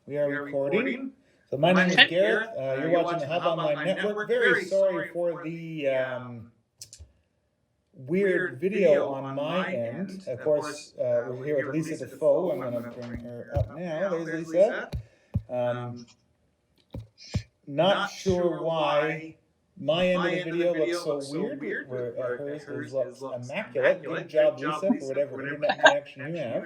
We are recording. So my name is Gareth. You're watching the Hub Online Network. Very sorry for the weird video on my end. Of course, we're here with Lisa Dafoe. I'm going to bring her up now. There's Lisa. Not sure why my end of the video looks so weird. Hers looks immaculate. Good job, Lisa, for whatever internet connection you have.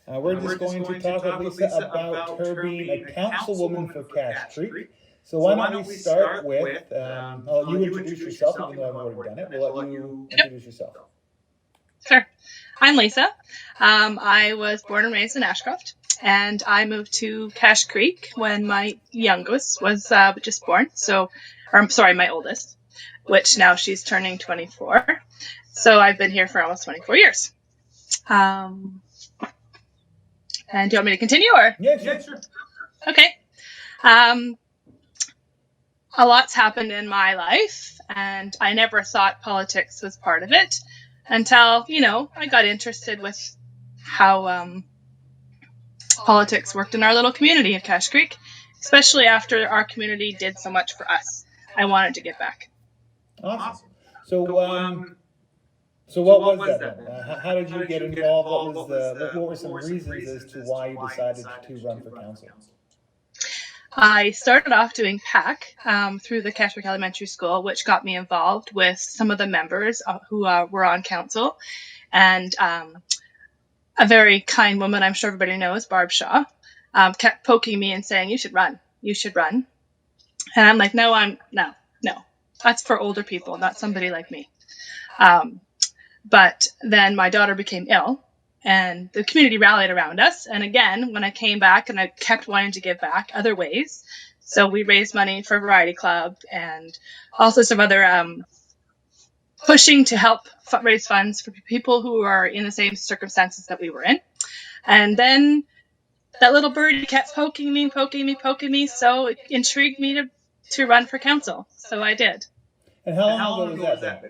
We're just going to talk with Lisa about her being a councilwoman for Cache Creek. So why don't we start with, I'll let you introduce yourself, even though I've already done it. We'll let you introduce yourself. Sure. I'm Lisa. I was born and raised in Ashcroft, and I moved to Cache Creek when my youngest was just born. My oldest, which now she's turning 24. So I've been here for almost 24 years. And do you want me to continue, or? Yeah, sure. Okay. A lot's happened in my life, and I never thought politics was part of it until, I got interested with how politics worked in our little community of Cache Creek, especially after our community did so much for us. I wanted to give back. Awesome. So what was that then? How did you get involved? What were some reasons as to why you decided to run for council? I started off doing PAC through the Cache Creek Elementary School, which got me involved with some of the members who were on council. And a very kind woman, I'm sure everybody knows, Barb Shaw, kept poking me and saying, you should run. And I'm like, no. That's for older people, not somebody like me. But then my daughter became ill, and the community rallied around us. And again, when I came back, and I kept wanting to give back other ways. So we raised money for Variety Club and also some other pushing to help raise funds for people who are in the same circumstances that we were in. And then that little birdie kept poking me. So it intrigued me to run for council. So I did. And how long ago was that?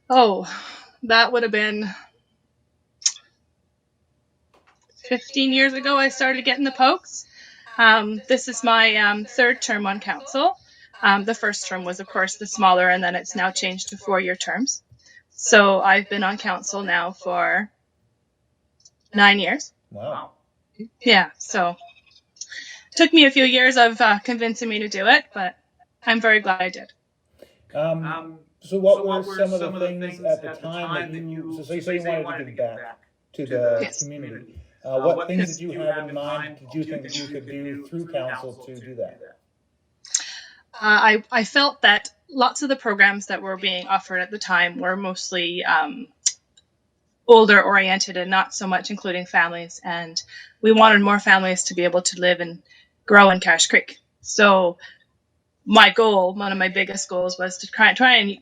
Oh, that would have been 15 years ago I started getting the pokes. This is my third term on council. The first term was, of course, the smaller, and then it's now changed to 4-year terms. So I've been on council now for 9 years. Wow. Yeah, so it took me a few years of convincing me to do it, but I'm very glad I did. So what were some of the things at the time that you wanted to give back to the community? What things did you have in mind? Did you think that you could do through council to do that? I felt that lots of the programs that were being offered at the time were mostly older oriented and not so much including families. And we wanted more families to be able to live and grow in Cache Creek. So my goal, one of my biggest goals, was to try and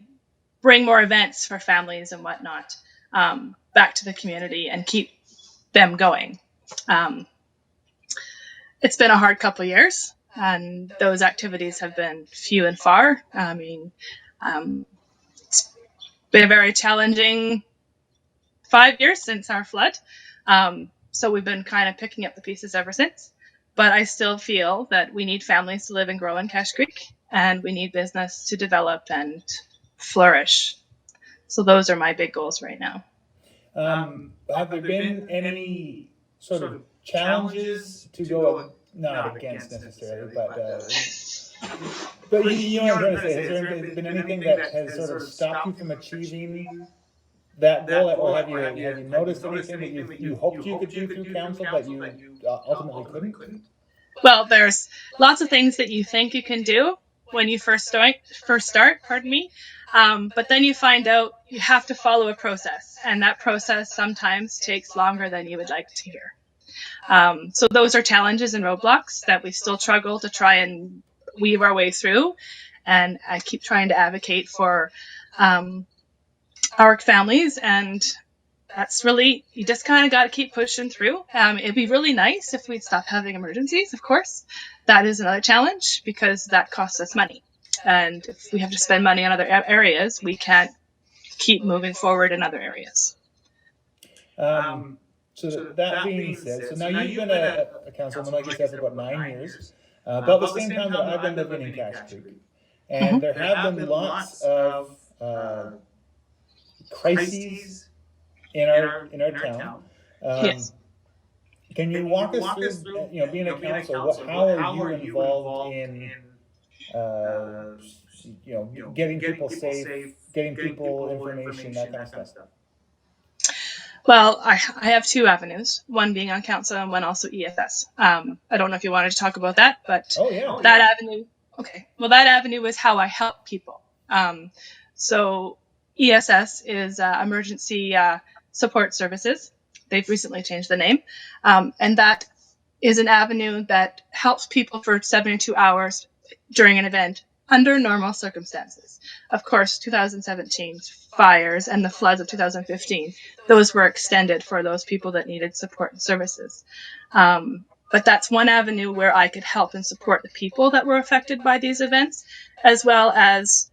bring more events for families and whatnot back to the community and keep them going. It's been a hard couple of years, and those activities have been few and far. I mean, it's been a very challenging 5 years since our flood. So we've been kind of picking up the pieces ever since. But I still feel that we need families to live and grow in Cache Creek, and we need business to develop and flourish. So those are my big goals right now. Have there been any sort of challenges to go, not against necessarily, but you know what I'm trying to say? Has there been anything that has sort of stopped you from achieving that goal, or have you noticed anything that you hoped you could do through council but you ultimately couldn't? Well, there's lots of things that you think you can do when you first start, but then you find out you have to follow a process, and that process sometimes takes longer than you would like to hear. So those are challenges and roadblocks that we still struggle to try and weave our way through, and I keep trying to advocate for our families, and that's really, you just kind of got to keep pushing through. It'd be really nice if we'd stop having emergencies, of course. That is another challenge because that costs us money. And if we have to spend money on other areas, we can't keep moving forward in other areas. that being said, so now you've been a councilman, like you said, for about 9 years, about the same time that I've been living in Cache Creek, and there have been lots of crises in our town. Yes. Can you walk us through, being a council, how are you involved in, getting people safe, getting people information, that kind of stuff? Well, I have two avenues, one being on council and one also ESS. I don't know if you wanted to talk about that, but that avenue, okay. Well, that avenue is how I help people. So ESS is Emergency Support Services. They've recently changed the name. And that is an avenue that helps people for 72 hours during an event under normal circumstances. Of course, 2017's fires and the floods of 2015, those were extended for those people that needed support and services. But that's one avenue where I could help and support the people that were affected by these events, as well as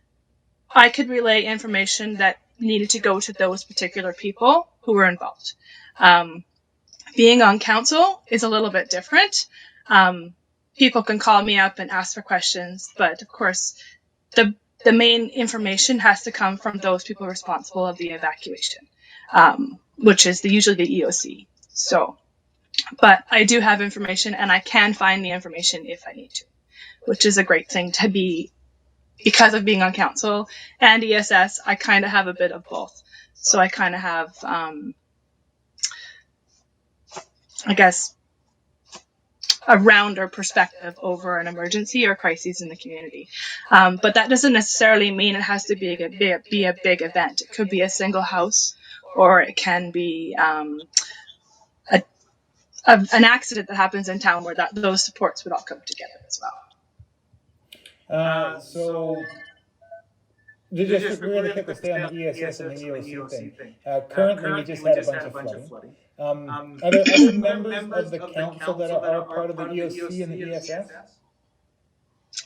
I could relay information that needed to go to those particular people who were involved. Being on council is a little bit different. People can call me up and ask for questions, but of course, the main information has to come from those people responsible of the evacuation, which is usually the EOC. So, but I do have information, and I can find the information if I need to, which is a great thing to be. Because of being on council and ESS, I kind of have a bit of both. So I kind of have, I guess, a rounder perspective over an emergency or crises in the community. But that doesn't necessarily mean it has to be a big event. It could be a single house, or it can be an accident that happens in town where those supports would all come together as well. So we're going to stay on the ESS and the EOC thing. Currently, we just had a bunch of flooding. Are there other members of the council that are part of the EOC and the ESS?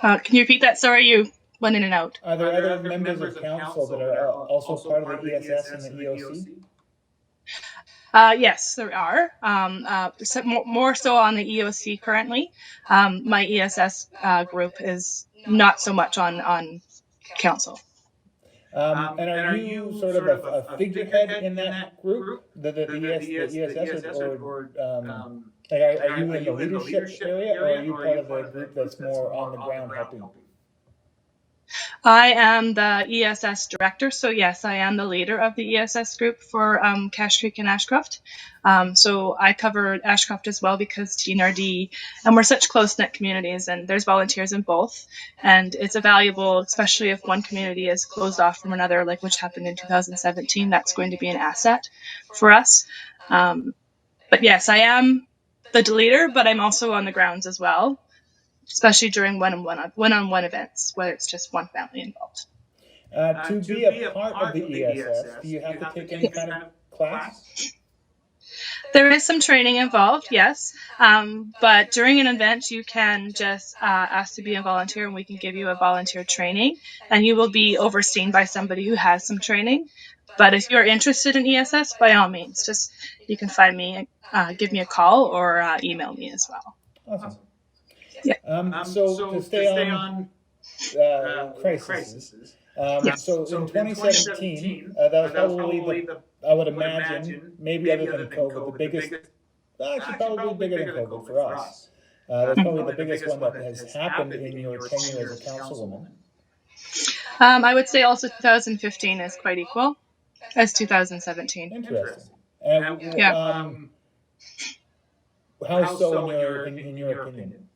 Can you repeat that? Sorry, you went in and out. Are there other members of council that are also part of the ESS and the EOC? Yes, there are. More so on the EOC currently. My ESS group is not so much on council. And are you sort of a figurehead in that group, the ESS, or are you in the leadership area, or are you part of the group that's more on the ground helping? I am the ESS director, so yes, I am the leader of the ESS group for Cache Creek and Ashcroft. So I cover Ashcroft as well because TNRD, and we're such close-knit communities, and there's volunteers in both, and it's a valuable, especially if one community is closed off from another, like which happened in 2017, that's going to be an asset for us. But yes, I am the leader, but I'm also on the grounds as well, especially during one-on-one events where it's just one family involved. To be a part of the ESS, do you have to take any kind of class? There is some training involved, yes. But during an event, you can just ask to be a volunteer, and we can give you a volunteer training, and you will be overseen by somebody who has some training. But if you're interested in ESS, by all means, just you can find me, give me a call, or email me as well. Awesome. Yeah. So to stay on crises, so in 2017, that was probably I would imagine, maybe other than COVID, the biggest, actually probably bigger than COVID for us. That's probably the biggest one that has happened in your tenure as a councilwoman. I would say also 2015 is quite equal as 2017. Interesting. Yeah. How so in your opinion?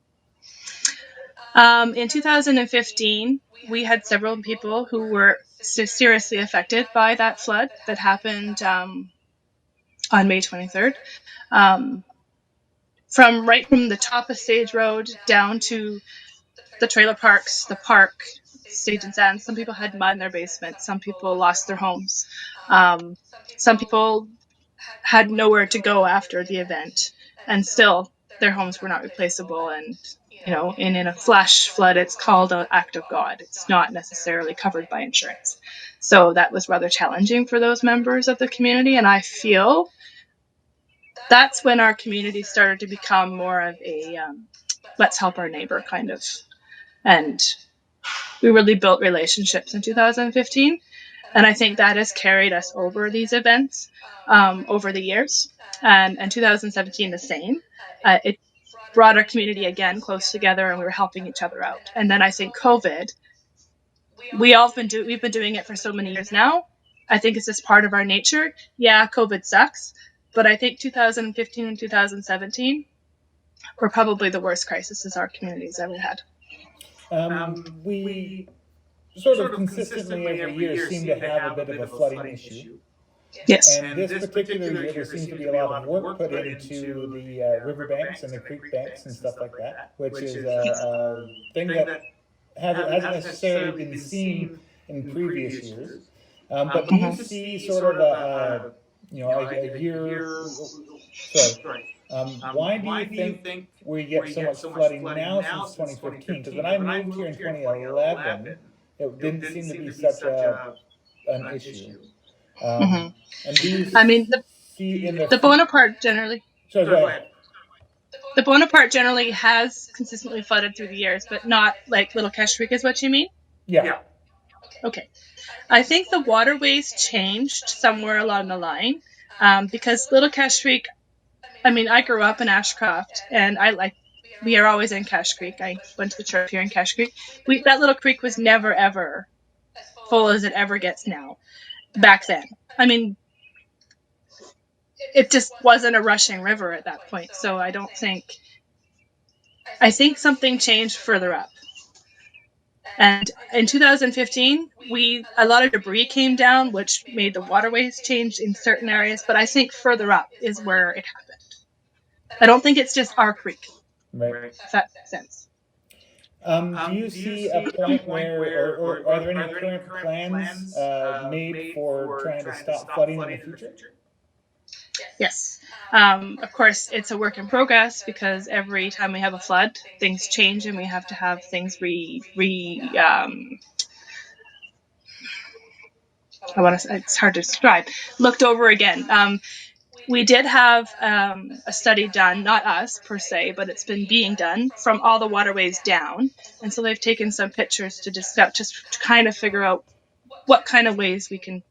In 2015, we had several people who were seriously affected by that flood that happened on May 23rd. From the top of Stage Road down to the trailer parks, the park, Stage and Sand. Some people had mud in their basement. Some people lost their homes. Some people had nowhere to go after the event, and still their homes were not replaceable. And in a flash flood, it's called an act of God. It's not necessarily covered by insurance. So that was rather challenging for those members of the community. And I feel that's when our community started to become more of a let's help our neighbor kind of. And we really built relationships in 2015. And I think that has carried us over these events over the years. And 2017, the same. It brought our community again close together, and we were helping each other out. And then I think COVID, we've been doing it for so many years now. I think it's just part of our nature. Yeah, COVID sucks, but I think 2015 and 2017 were probably the worst crises our community's ever had. We sort of consistently every year seem to have a bit of a flooding issue. Yes. And this particular year, there seems to be a lot of work put into the riverbanks and the creek banks and stuff like that, which is a thing that hasn't necessarily been seen in previous years. But do you see sort of a year? Sorry. Why do you think we get so much flooding now since 2015? Because when I moved here in 2011, it didn't seem to be such an issue. And do you see in the Bonaparte generally? Sorry, go ahead. The Bonaparte generally has consistently flooded through the years, but not like Little Cache Creek is what you mean? Yeah. Okay. I think the waterways changed somewhere along the line because Little Cache Creek, I grew up in Ashcroft, and we are always in Cache Creek. I went to the church here in Cache Creek. That little creek was never, ever full as it ever gets now. Back then. It just wasn't a rushing river at that point. So I think something changed further up. And in 2015, a lot of debris came down, which made the waterways change in certain areas. But I think further up is where it happened. I don't think it's just our creek. Right. If that makes sense. Do you see a point where, or are there any current plans made for trying to stop flooding in the future? Yes. Of course, it's a work in progress because every time we have a flood, things change and we have to have things it's hard to describe, looked over again. We did have a study done, not us per se, but it's been being done from all the waterways down. And so they've taken some pictures to just to kind of figure out what kind of ways we can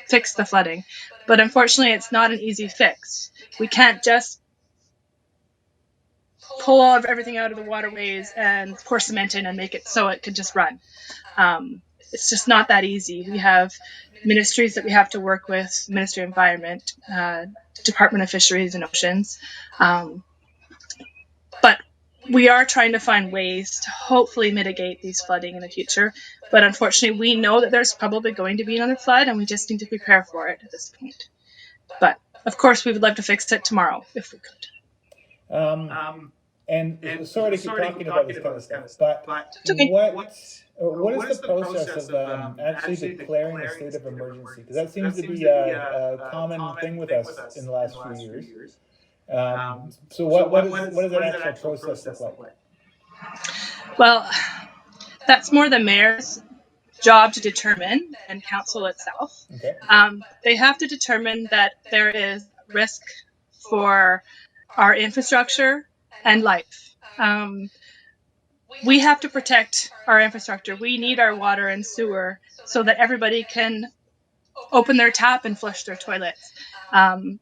fix the flooding. But unfortunately, it's not an easy fix. We can't just pull everything out of the waterways and pour cement in and make it so it could just run. It's just not that easy. We have ministries that we have to work with, Ministry of Environment, Department of Fisheries and Oceans. But we are trying to find ways to hopefully mitigate these flooding in the future. But unfortunately, we know that there's probably going to be another flood, and we just need to prepare for it at this point. But, of course, we would love to fix it tomorrow if we could. And sorry to keep talking about this kind of stuff, but okay. What is the process of actually declaring a state of emergency? Because that seems to be a common thing with us in the last few years. So what does that actual process look like? Well, that's more the mayor's job to determine, and council itself. Okay. They have to determine that there is risk for our infrastructure and life. We have to protect our infrastructure. We need our water and sewer so that everybody can open their tap and flush their toilets. And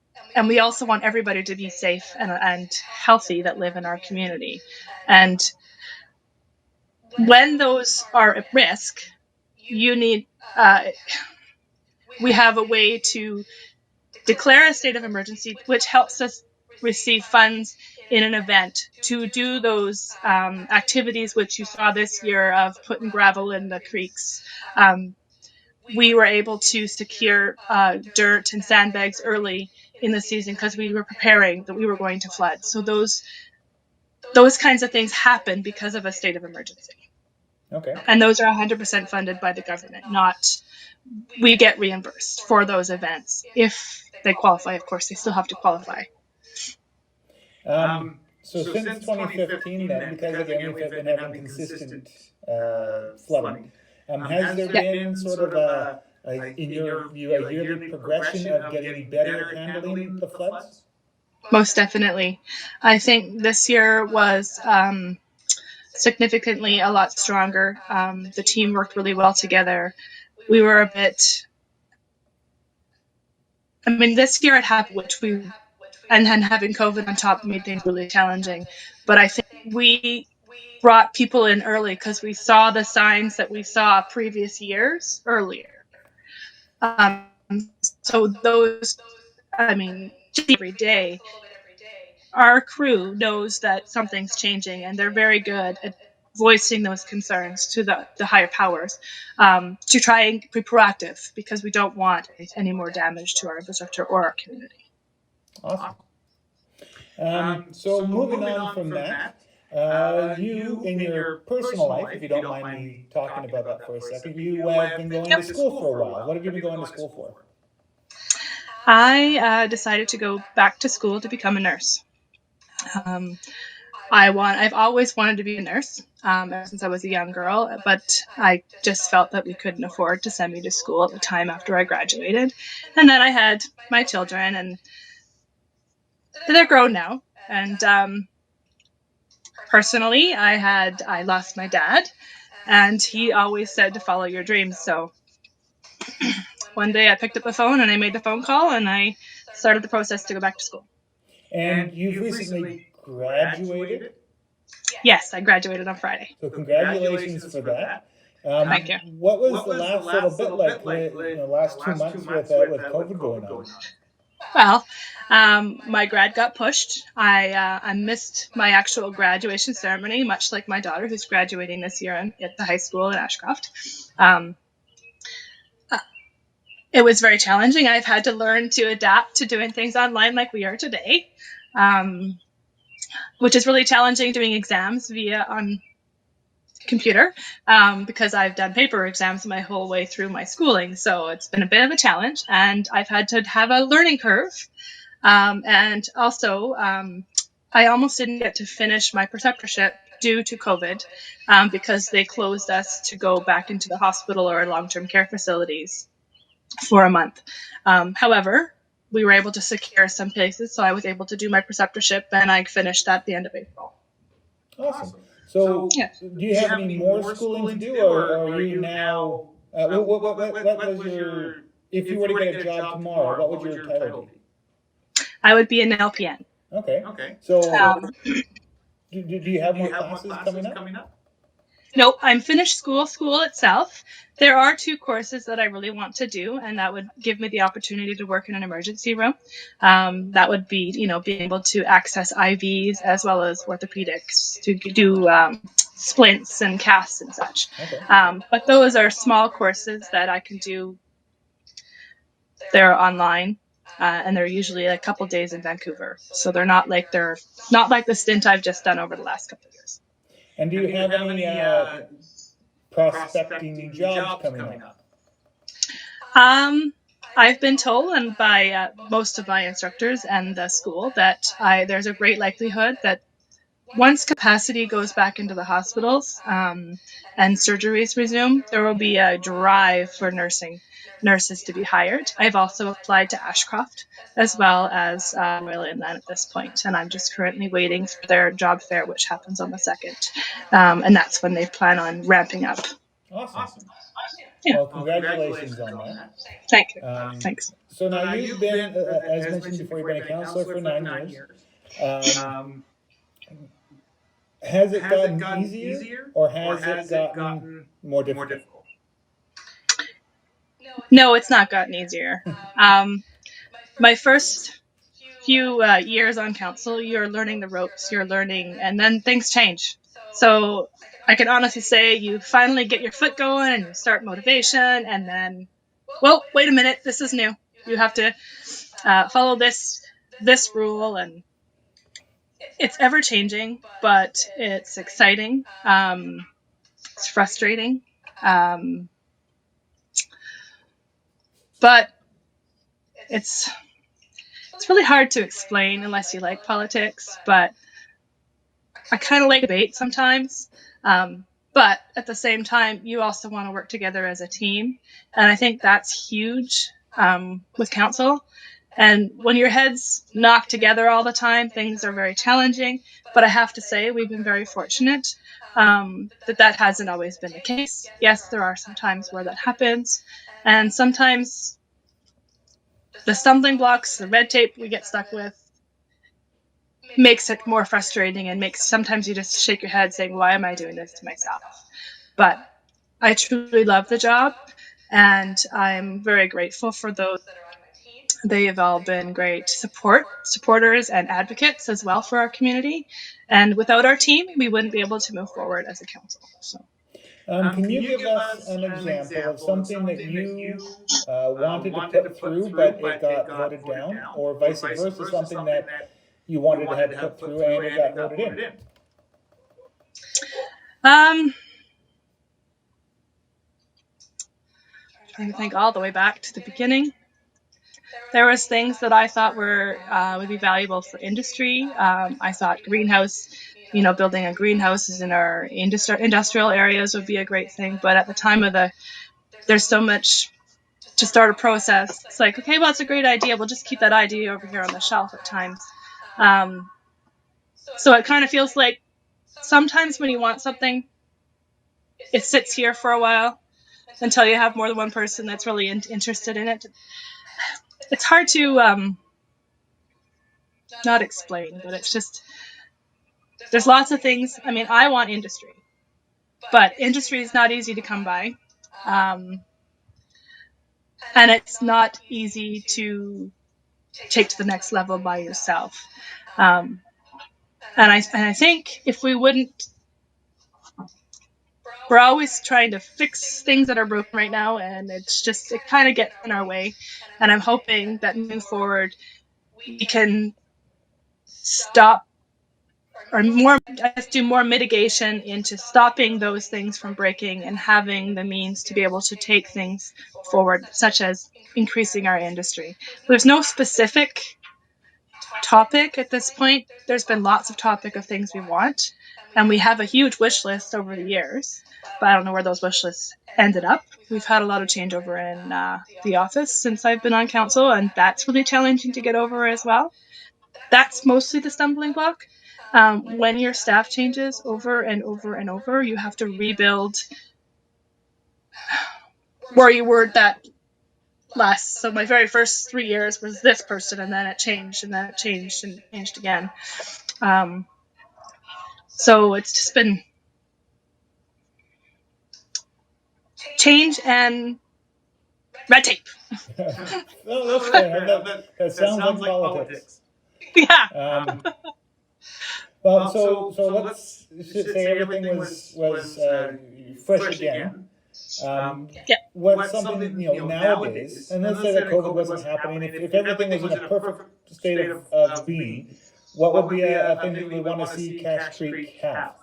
we also want everybody to be safe and healthy that live in our community. And when those are at risk, we have a way to declare a state of emergency, which helps us receive funds in an event to do those activities which you saw this year of putting gravel in the creeks. We were able to secure dirt and sandbags early in the season because we were preparing that we were going to flood. So those kinds of things happen because of a state of emergency. Okay. And those are 100% funded by the government, we get reimbursed for those events. If they qualify, of course, they still have to qualify. So since 2015 then, because again we've been having consistent flooding, has there been sort of in your view, a yearly progression of getting better at handling the floods? most definitely. I think this year was significantly a lot stronger. The team worked really well together. We were a bit, I mean, this year it happened, and then having COVID on top made things really challenging. But I think we brought people in early because we saw the signs that we saw previous years earlier. Um, so those, I mean, every day, our crew knows that something's changing, and they're very good at voicing those concerns to the higher powers to try and be proactive, because we don't want any more damage to our infrastructure or our community. Awesome. So moving on from that, you in your personal life, if you don't mind me talking about that for a second, you have been going to school for a while. What have you been going to school for? I decided to go back to school to become a nurse. I've always wanted to be a nurse ever since I was a young girl, but I just felt that we couldn't afford to send me to school at the time after I graduated. And then I had my children, and they're grown now. And personally, I lost my dad, and he always said to follow your dreams. So one day I picked up the phone and I made the phone call, and I started the process to go back to school. And you've recently graduated? Yes, I graduated on Friday. So congratulations for that. Thank you. What was the last little bit like, the last 2 months with COVID going on? Well, my grad got pushed. I missed my actual graduation ceremony, much like my daughter, who's graduating this year at the high school in Ashcroft. It was very challenging. I've had to learn to adapt to doing things online like we are today, which is really challenging, doing exams on computer, because I've done paper exams my whole way through my schooling. So it's been a bit of a challenge, and I've had to have a learning curve. And also, I almost didn't get to finish my preceptorship due to COVID, because they closed us to go back into the hospital or long-term care facilities for a month. However, we were able to secure some places, so I was able to do my preceptorship, and I finished at the end of April. Awesome. So, do you have any more schooling to do, or are you now? What was your? If you were to get a job tomorrow, what would your title be? I would be an LPN. Okay. So, do you have more classes coming up? Nope, I'm finished school itself. There are 2 courses that I really want to do, and that would give me the opportunity to work in an emergency room. That would be, being able to access IVs as well as orthopedics to do splints and casts and such. Okay. But those are small courses that I can do. They're online, and they're usually a couple days in Vancouver. So they're not like the stint I've just done over the last couple of years. And do you have any prospecting jobs coming up? I've been told, and by most of my instructors and the school, that there's a great likelihood that once capacity goes back into the hospitals and surgeries resume, there will be a drive for nurses to be hired. I've also applied to Ashcroft as well as Royal Inland at this point, and I'm just currently waiting for their job fair, which happens on the 2nd, and that's when they plan on ramping up. Awesome. Yeah. Well, congratulations on that. Thank you. Thanks. So now you've been, as mentioned before, you've been a councillor for 9 years. Has it gotten easier, or has it gotten more difficult? No, it's not gotten easier. My first few years on council, you're learning the ropes, and then things change. So I can honestly say you finally get your foot going and you start motivation, and then, well, wait a minute, this is new. You have to follow this rule, and it's ever changing, but it's exciting. It's frustrating. But it's really hard to explain unless you like politics, but I kind of like debate sometimes. But at the same time, you also want to work together as a team. And I think that's huge with council. And when your head's knocked together all the time, things are very challenging. But I have to say, we've been very fortunate that hasn't always been the case. Yes, there are some times where that happens. And sometimes the stumbling blocks, the red tape we get stuck with, makes it more frustrating and makes sometimes you just shake your head saying, why am I doing this to myself? But I truly love the job, and I'm very grateful for those. They have all been great supporters and advocates as well for our community. And without our team, we wouldn't be able to move forward as a council. So, Can you give us an example of something that you wanted to put through, but it got voted down, or vice versa, something that you wanted to have put through and it got voted in? Trying to think all the way back to the beginning. There was things that I thought would be valuable for industry. I thought greenhouse, building a greenhouses in our industrial areas would be a great thing. But at the time there's so much to start a process. It's like, okay, well, it's a great idea. We'll just keep that idea over here on the shelf at times. So it kind of feels like sometimes when you want something, it sits here for a while until you have more than one person that's really interested in it. It's hard to not explain, but it's just, there's lots of things. I mean, I want industry, but industry is not easy to come by. And it's not easy to take to the next level by yourself. And I think if we wouldn't, we're always trying to fix things that are broken right now, and it kind of gets in our way. And I'm hoping that moving forward, we can stop or do more mitigation into stopping those things from breaking and having the means to be able to take things forward, such as increasing our industry. There's no specific topic at this point. There's been lots of topic of things we want, and we have a huge wish list over the years, but I don't know where those wish lists ended up. We've had a lot of changeover in the office since I've been on council, and that's really challenging to get over as well. That's mostly the stumbling block. When your staff changes over and over and over, you have to rebuild where you were that last. So my very first 3 years was this person, and then it changed, and then it changed, and changed again. So it's just been change and red tape. Oh, that's fair. That sounds like politics. Yeah. Well, so let's say everything was fresh again. What's something, nowadays, and let's say that COVID wasn't happening, if everything was in a perfect state of being, what would be a thing that you would want to see Cache Creek have?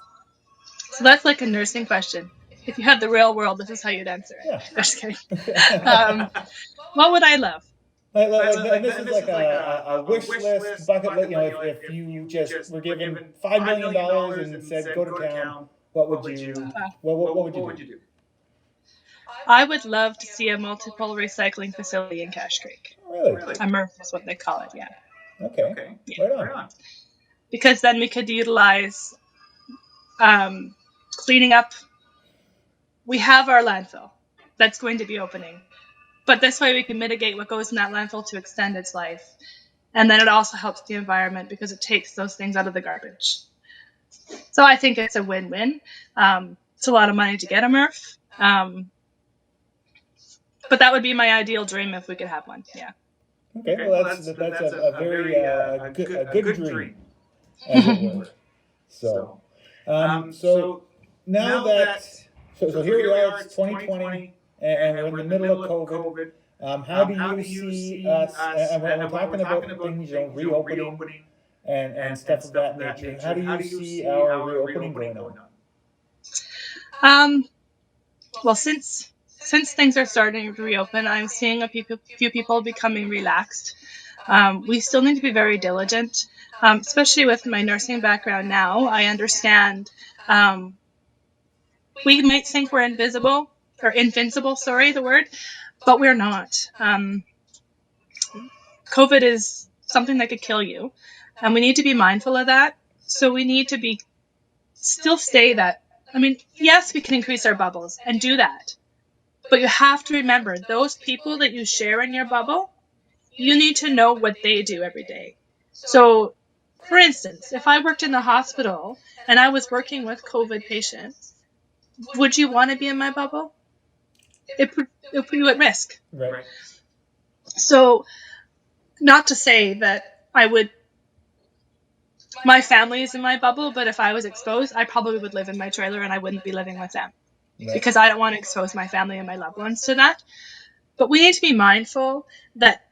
So that's like a nursing question. If you had the real world, this is how you'd answer it. Yeah. Just kidding. What would I love? And this is like a wish list, bucket list. If you just were given $5 million and said go to town, what would you do? I would love to see a multiple recycling facility in Cache Creek. Really? A MRF is what they call it. Yeah. Okay. Yeah. Right on. Because then we could utilize cleaning up. We have our landfill that's going to be opening, but this way we can mitigate what goes in that landfill to extend its life. And then it also helps the environment because it takes those things out of the garbage. So I think it's a win-win. It's a lot of money to get a MRF. But that would be my ideal dream if we could have one. Yeah. Okay. Well, that's a very good dream, as it were. So now that so here we are. It's 2020, and we're in the middle of COVID. How do you see us? And we're talking about things, reopening and stuff of that nature. How do you see our reopening going on? Well, since things are starting to reopen, I'm seeing a few people becoming relaxed. We still need to be very diligent, especially with my nursing background now. I understand we might think we're invincible, but we're not. COVID is something that could kill you, and we need to be mindful of that. So we need to be still stay that. I mean, yes, we can increase our bubbles and do that, but you have to remember those people that you share in your bubble. You need to know what they do every day. So, for instance, if I worked in the hospital and I was working with COVID patients, would you want to be in my bubble? It put you at risk. Right. So, not to say that I would, my family is in my bubble, but if I was exposed, I probably would live in my trailer and I wouldn't be living with them. Right. Because I don't want to expose my family and my loved ones to that. But we need to be mindful that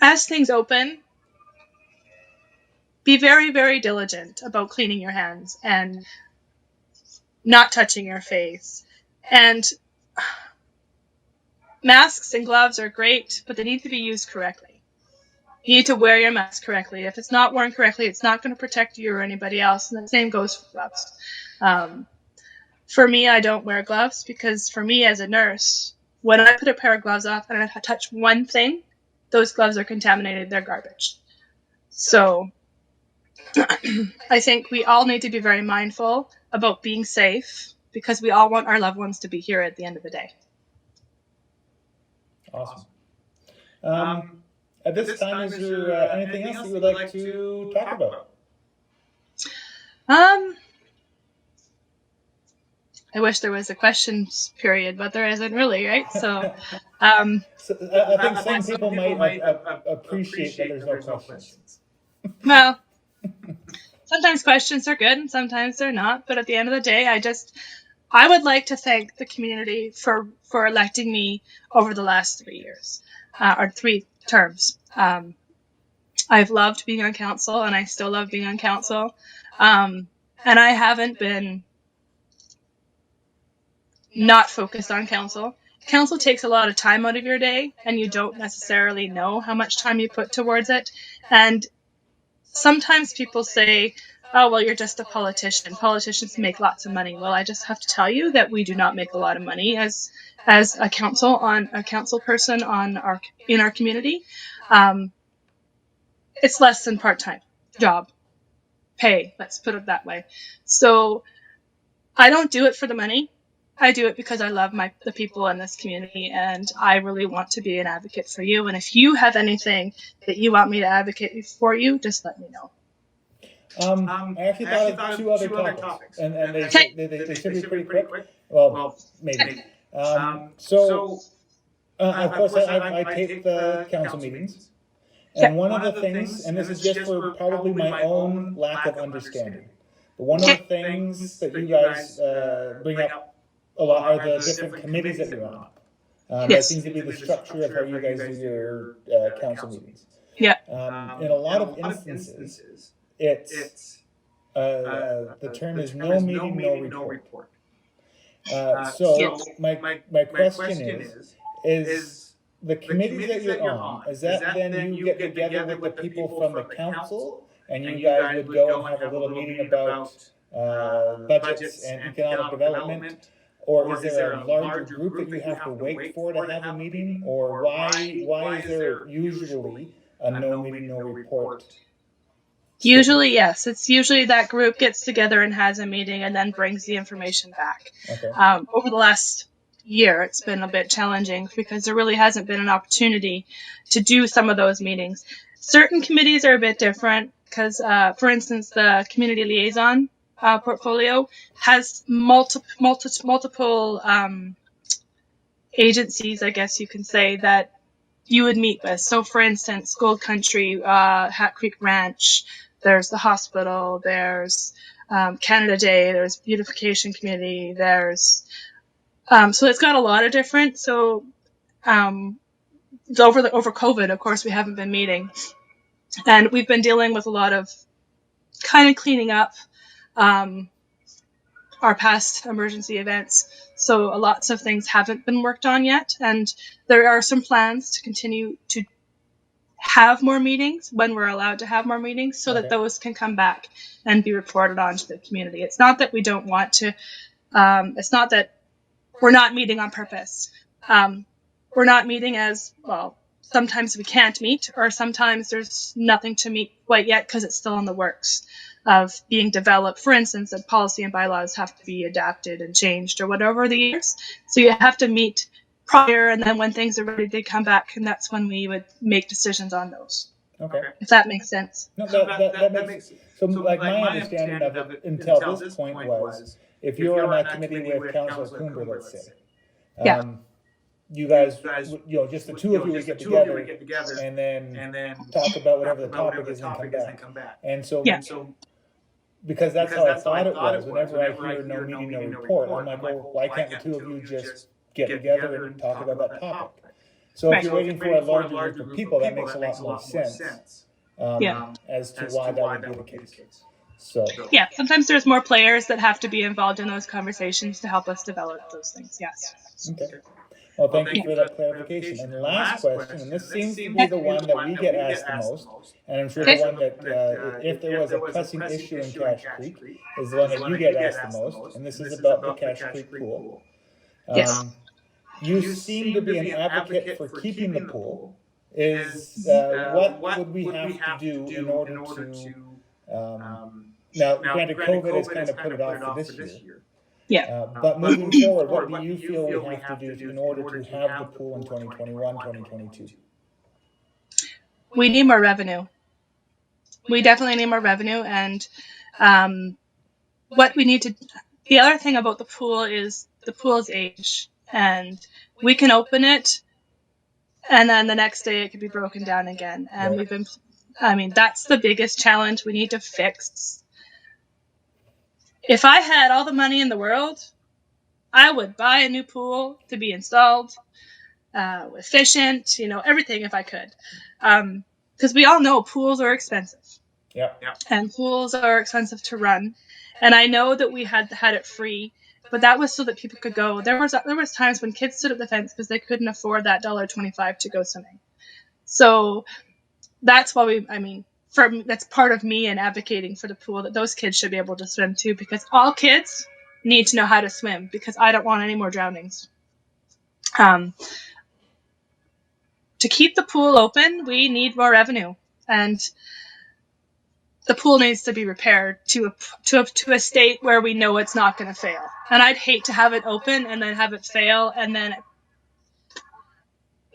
as things open, be very, very diligent about cleaning your hands and not touching your face. And masks and gloves are great, but they need to be used correctly. You need to wear your mask correctly. If it's not worn correctly, it's not going to protect you or anybody else. And the same goes for gloves. For me, I don't wear gloves because for me as a nurse, when I put a pair of gloves off and I touch one thing, those gloves are contaminated. They're garbage. So I think we all need to be very mindful about being safe because we all want our loved ones to be here at the end of the day. Awesome. At this time, is there anything else that you would like to talk about? I wish there was a questions period, but there isn't really, right? So, I think some people might appreciate that there's no questions. Well, sometimes questions are good and sometimes they're not. But at the end of the day, I would like to thank the community for electing me over the last 3 years, or 3 terms. I've loved being on council and I still love being on council. And I haven't been not focused on council. Council takes a lot of time out of your day and you don't necessarily know how much time you put towards it. And sometimes people say, oh, well, you're just a politician. Politicians make lots of money. Well, I just have to tell you that we do not make a lot of money as a council person in our community. It's less than part-time job pay. Let's put it that way. So I don't do it for the money. I do it because I love the people in this community and I really want to be an advocate for you. And if you have anything that you want me to advocate for you, just let me know. I actually thought of 2 other topics, and they should be pretty quick. Well, maybe. So, of course, I tape the council meetings, and one of the things, and this is just for probably my own lack of understanding, but one of the things that you guys bring up a lot are the different committees that you're on. That seems to be the structure of how you guys do your council meetings. Yeah. In a lot of instances, it's the term is no meeting, no report. So my question is the committees that you're on, is that then you get together with the people from the council and you guys would go and have a little meeting about budgets and economic development? Or is there a larger group that you have to wait for to have a meeting? Or why is there usually a no meeting, no report? Usually, yes. It's usually that group gets together and has a meeting and then brings the information back. Okay. Over the last year, it's been a bit challenging because there really hasn't been an opportunity to do some of those meetings. Certain committees are a bit different because, for instance, the community liaison portfolio has multiple agencies, I guess you can say, that you would meet with. So, for instance, Gold Country, Hat Creek Ranch, there's the hospital, there's Canada Day, there's Beautification Committee, there's so it's got a lot of different. So over COVID, of course, we haven't been meeting, and we've been dealing with a lot of kind of cleaning up our past emergency events. So lots of things haven't been worked on yet, and there are some plans to continue to have more meetings when we're allowed to have more meetings so that those can come back and be reported on to the community. It's not that we don't want to, it's not that we're not meeting on purpose. We're not meeting as, well, sometimes we can't meet, or sometimes there's nothing to meet quite yet because it's still in the works of being developed. For instance, that policy and bylaws have to be adapted and changed or whatever the years. So you have to meet prior, and then when things are ready, they come back, and that's when we would make decisions on those. Okay. If that makes sense. No, that makes sense. So like my understanding of it until this point was, if you're on that committee with Councillor Coomber, let's say, you guys, you know, just the two of you would get together and then talk about whatever the topic is and come back. And so, because that's how I thought it was, whenever I hear no meeting, no report, I'm like, well, why can't the two of you just get together and talk about that topic? So if you're waiting for a larger group of people, that makes a lot more sense as to why that would be the case. So yeah, sometimes there's more players that have to be involved in those conversations to help us develop those things. Yes. Okay. Well, thank you for that clarification. And the last question, and this seems to be the one that we get asked the most, and I'm sure the one that, if there was a pressing issue in Cache Creek, is the one that you get asked the most, and this is about the Cache Creek pool. Yes. You seem to be an advocate for keeping the pool. What would we have to do in order to, now granted COVID has kind of put it off for this year. Yeah. But moving forward, what do you feel we have to do in order to have the pool in 2021, 2022? We need more revenue. We definitely need more revenue. And what we need to, the other thing about the pool is the pool's age. And we can open it, and then the next day it could be broken down again. And we've been, I mean, that's the biggest challenge we need to fix. If I had all the money in the world, I would buy a new pool to be installed, efficient, you know, everything if I could. Because we all know pools are expensive. Yeah. And pools are expensive to run. And I know that we had it free, but that was so that people could go. There was times when kids stood at the fence because they couldn't afford that $1.25 to go swimming. So that's why that's part of me in advocating for the pool, that those kids should be able to swim too, because all kids need to know how to swim, because I don't want any more drownings. To keep the pool open, we need more revenue, and the pool needs to be repaired to a state where we know it's not going to fail. And I'd hate to have it open and then have it fail, and then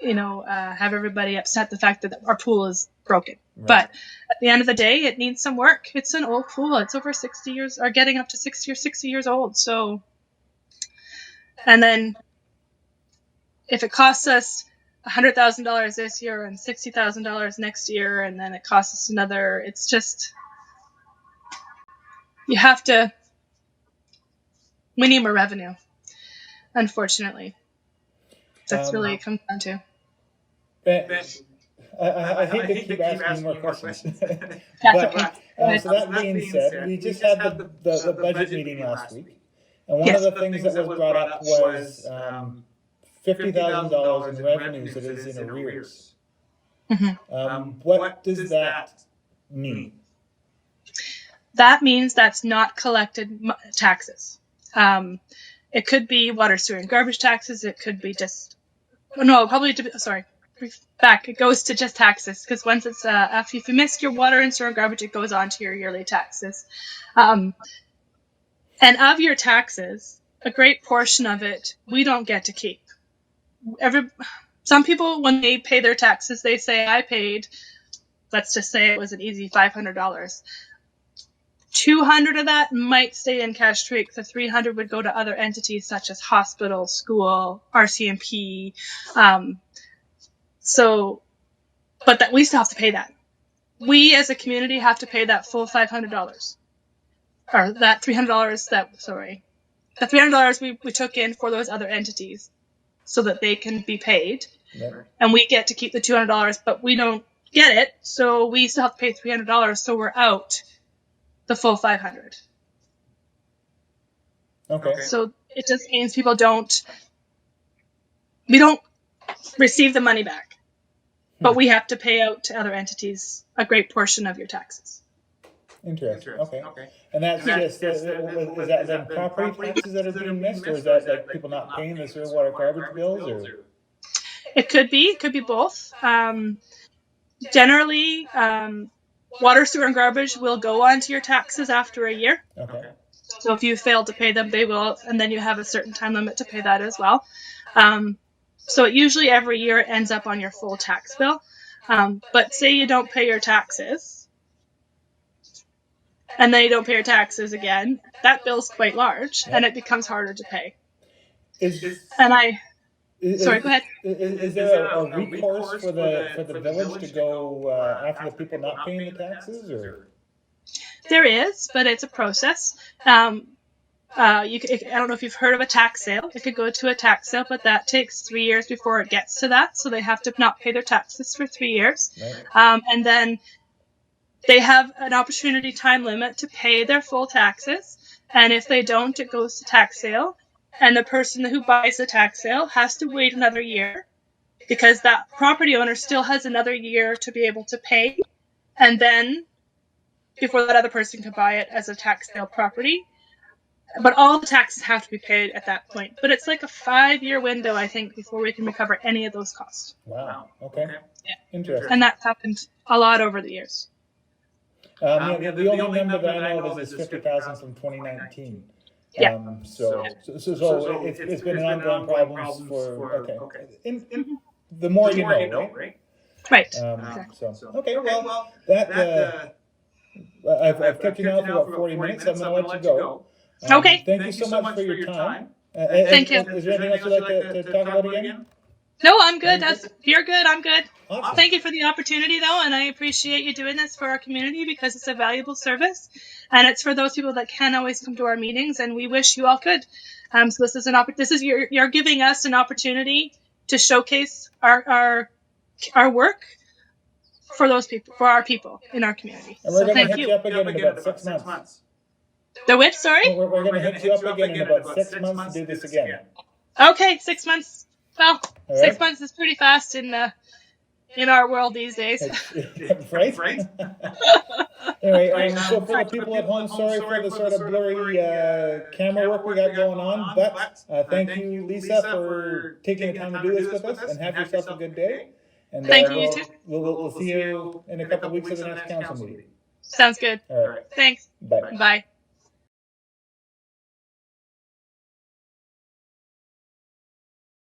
have everybody upset the fact that our pool is broken. Right. But at the end of the day, it needs some work. It's an old pool. It's over 60 years, or getting up to 60 or 60 years old. So, and then if it costs us $100,000 this year and $60,000 next year, and then it costs us another, it's just, we need more revenue, unfortunately. That's really it comes down to. I hate to keep asking more questions. So that being said, we just had the budget meeting last week, and one of the things that was brought up was $50,000 in revenues that is in arrears. Mm-hmm. What does that mean? That means that's not collected taxes. It could be water, sewer, and garbage taxes. It could be just, it goes to just taxes, because once it's after if you missed your water and sewer and garbage, it goes on to your yearly taxes. And of your taxes, a great portion of it we don't get to keep. Some people, when they pay their taxes, they say, I paid, let's just say it was an easy $500. 200 of that might stay in Cache Creek. The 300 would go to other entities such as hospital, school, RCMP. But that we still have to pay that. We as a community have to pay that full $500, or that $300. The $300 we took in for those other entities, so that they can be paid, and we get to keep the $200, but we don't get it, so we still have to pay $300. So we're out the full $500. Okay. So it just means we don't receive the money back, but we have to pay out to other entities a great portion of your taxes. Interesting. Okay. And that's just, is that then property taxes that are being missed, or is that like people not paying the sewer, water, garbage bills, or? It could be both. Generally, water, sewer, and garbage will go onto your taxes after a year. Okay. So if you fail to pay them, they will, and then you have a certain time limit to pay that as well. So it usually every year it ends up on your full tax bill. But say you don't pay your taxes, and then you don't pay your taxes again, that bill's quite large, and it becomes harder to pay. Sorry, go ahead. Is there a recourse for the village to go after the people not paying the taxes, or? There is, but it's a process. I don't know if you've heard of a tax sale. It could go to a tax sale, but that takes 3 years before it gets to that. So they have to not pay their taxes for 3 years. Right. And then they have an opportunity time limit to pay their full taxes. And if they don't, it goes to tax sale. And the person who buys the tax sale has to wait another year because that property owner still has another year to be able to pay. And then before that other person can buy it as a tax sale property. But all the taxes have to be paid at that point. But it's like a 5-year window, I think, before we can recover any of those costs. Wow. Okay. Yeah. Interesting. And that's happened a lot over the years. The only number that I know of is 50,000 from 2019. Yeah. So it's been an ongoing problem for, okay. The more you know, right? Right. So, okay, well, that, I've kept you now for about 40 minutes. I'm going to let you go. Okay. Thank you so much for your time. Thank you. Is there anything else you'd like to talk about again? No, I'm good. You're good. I'm good. Awesome. Thank you for the opportunity, though, and I appreciate you doing this for our community because it's a valuable service, and it's for those people that can't always come to our meetings, and we wish you all could. So this is you're giving us an opportunity to showcase our work for those people, for our people in our community. And we're so going to thank hit you up again in about 6 months. The which? Sorry. We're going to hit you up again in about 6 months to do this again. Okay, 6 months. Well, right. 6 months is pretty fast in our world these days. Right? Anyway, so for the people at home, sorry for the sort of blurry camera work we got going on, but thank you, Lisa, for taking the time to do this with us, and have yourself a good day. And thank you, you too. We'll see you in a couple of weeks at the next council meeting. Sounds good. All right. Thanks. Bye. Bye.